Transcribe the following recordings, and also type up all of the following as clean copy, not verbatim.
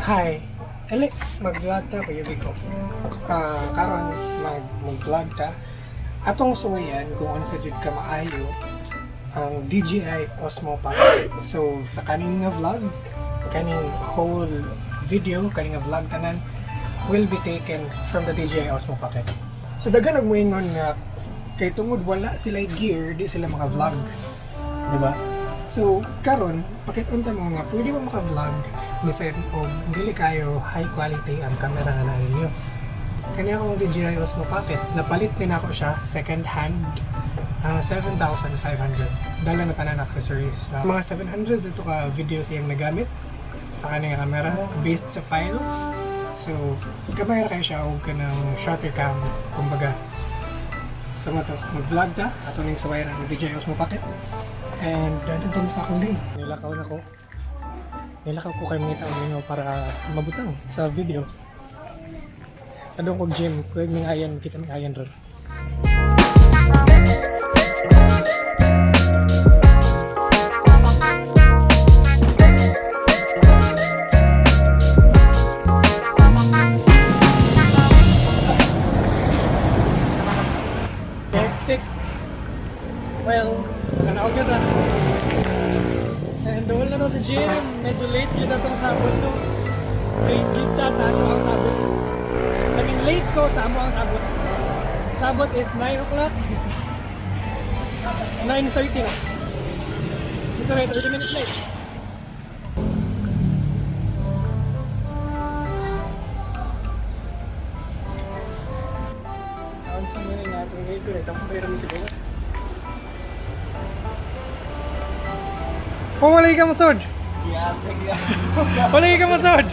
Hi, ali mag-vlog ta kayo ko. Karon mag-vlog ta. Atong suwayan kung ano sa jud ka maayo ang DJI Osmo Pocket. So sa kaning nga vlog, kaning whole video, kaning nga vlog tanan will be taken from the DJI Osmo Pocket. So daghan og moingon nga kay tungod wala sila gear, di sila maka-vlog. Di ba? So, karon pakit-unta mo nga pwede mo maka-vlog bisan og dili kayo high quality ang camera nga na ninyo. Kani akong DJI Osmo Pocket, napalit din ako siya second hand, 7,500. Dala na tanan accessories. Mga 700 ito ka videos iyang nagamit sa kanyang camera based sa files. So, gamay ra kayo siya og kanang shutter cam kumbaga. So, mag-vlog ta ato ning sabayan ang DJI Osmo Pocket. And dadagam sa akong day. Nilakaw na ko. Nilakaw ko kay mga taong nyo para mabutang sa video. Adong ko gym, kuwag mga ayan, kita mga ayan ron. Hectic. Well, nakanaog yun and doon na daw sa gym, medyo late yun na itong sabot to. Late yun ta sa ano ang sabot. I mean late ko sa amo ang sabot. Sabot is 9 o'clock. 9:30 na. It's alright, 30 minutes late. Naon sa mga nga itong late ko, nagtapong bayram sa gawas. Oh, walay ka masod. Walay ka masod.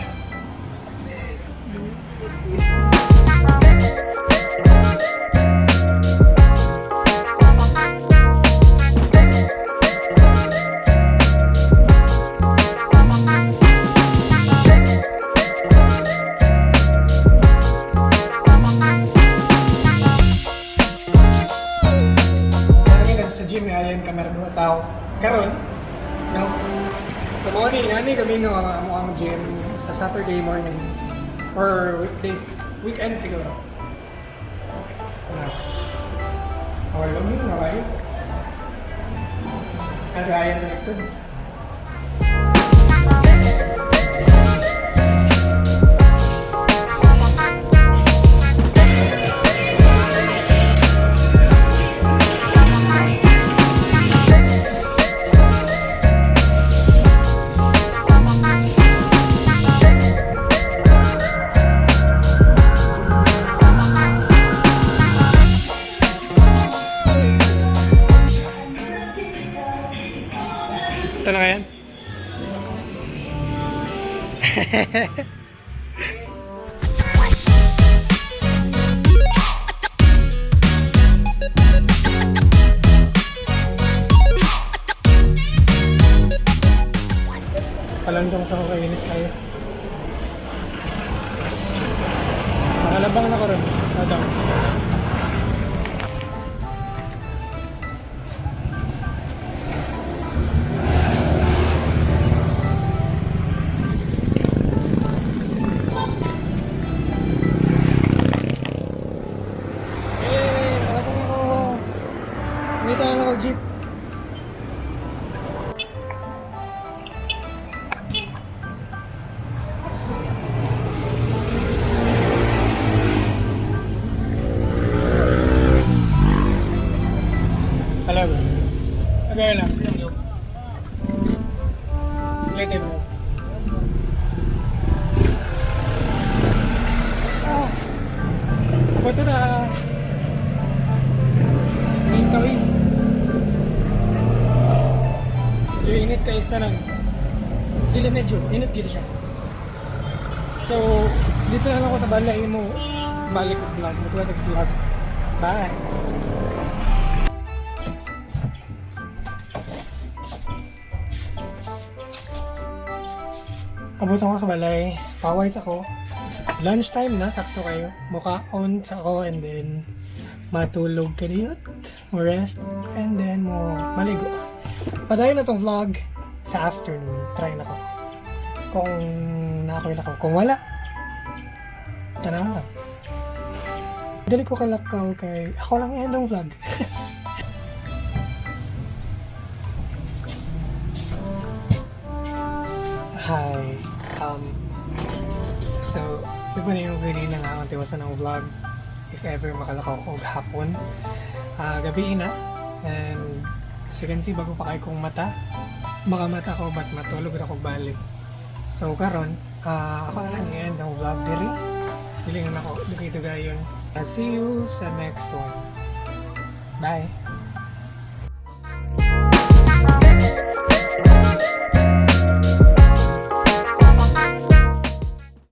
Sa gym na ayan kamera mga tao. Karon, no? Sa morning, ani kami nga ang gym sa Saturday mornings or weekdays, weekend siguro. Awal lang yun, okay? Kasi ayan na likod. Ito na ngayon. Palandong sa kakainit kayo. Makalabang na ko rin. Padang. Dito na ako jeep. Hello. Okay lang. Late mo. Punta na. Nintawin. Yung init ka is na lang. Dili medyo, init gito siya. So, dito na lang ako sa balay mo. Balik ko vlog. Matuwa sa vlog. Bye! Abot ako sa balay. Pawais ako. Lunchtime na, sakto kayo. Mukha on sa ako and then matulog ka diyot. Mo rest and then mo maligo. Padayon na tong vlog sa afternoon. Try na ko. Kung na ako ilakaw. Kung wala, tanaw lang. Dali ko kalakaw kay ako lang yan ng vlog. Hi. So, di ba na yung gani na nga akong tiwasan ng vlog if ever makalakaw ko hapon. Gabi na. And as you can see, bago pa kayo kong mata, makamata ko ba't matulog na ako balik. So, karon ako na lang yan ng vlog diri. Bilingan ako, dugay-dugay yun. See you sa next one. Bye!